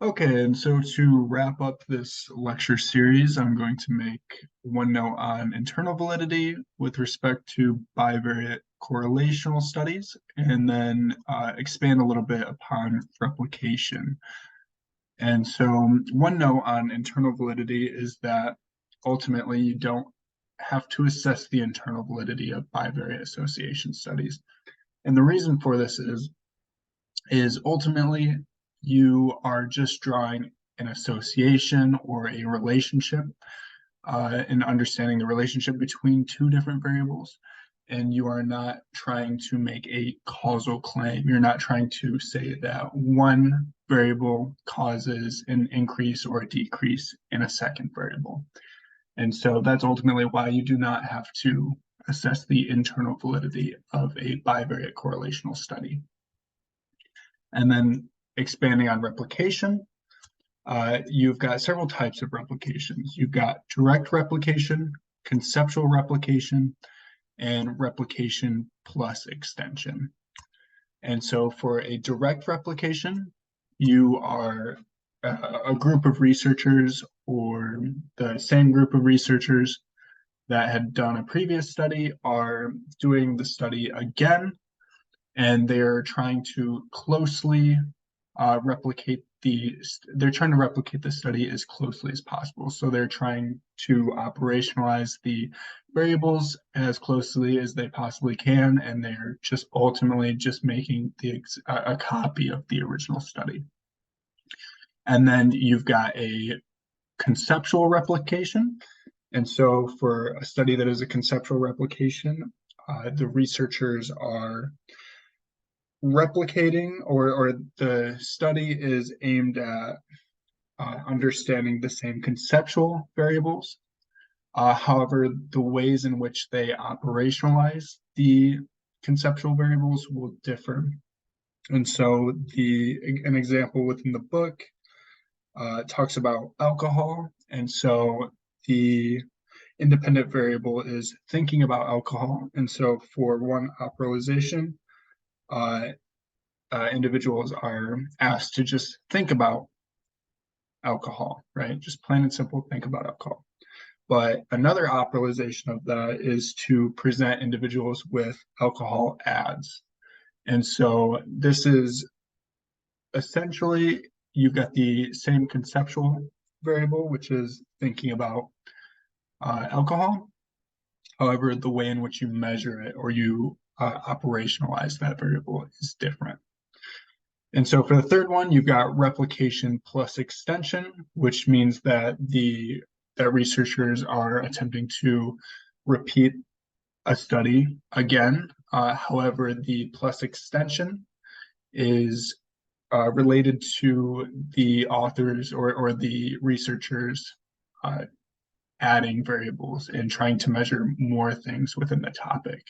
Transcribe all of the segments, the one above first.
Okay, and so to wrap up this lecture series, I'm going to make one note on internal validity with respect to bivariate correlational studies, and then expand a little bit upon replication. And so one note on internal validity is that ultimately you don't have to assess the internal validity of bivariate association studies. And the reason for this is ultimately you are just drawing an association or a relationship and understanding the relationship between two different variables. And you are not trying to make a causal claim. You're not trying to say that one variable causes an increase or a decrease in a second variable. And so that's ultimately why you do not have to assess the internal validity of a bivariate correlational study. And then expanding on replication, you've got several types of replications. You've got direct replication, conceptual replication, and replication plus extension. And so for a direct replication, you are a group of researchers or the same group of researchers that had done a previous study are doing the study again, and they're trying to closely they're trying to replicate the study as closely as possible. So they're trying to operationalize the variables as closely as they possibly can, and they're just ultimately just making a copy of the original study. And then you've got a conceptual replication. And so for a study that is a conceptual replication, the researchers are replicating or the study is aimed at understanding the same conceptual variables. However, the ways in which they operationalize the conceptual variables will differ. And so an example within the book talks about alcohol. And so the independent variable is thinking about alcohol. And so for one operationalization, individuals are asked to just think about alcohol, right? Just plain and simple, think about alcohol. But another operationalization of that is to present individuals with alcohol ads. And so this is essentially, you've got the same conceptual variable, which is thinking about alcohol. However, the way in which you measure it or you operationalize that variable is different. And so for the third one, you've got replication plus extension, which means that that researchers are attempting to repeat a study again. However, the plus extension is related to the authors or the researchers adding variables and trying to measure more things within the topic.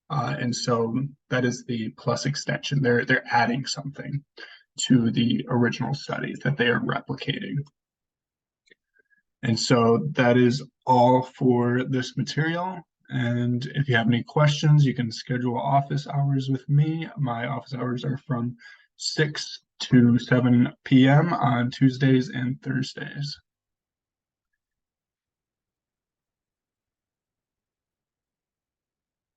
And so that is the plus extension. They're adding something to the original study that they are replicating. And so that is all for this material. And if you have any questions, you can schedule office hours with me. My office hours are from 6 to 7 p.m. on Tuesdays and Thursdays.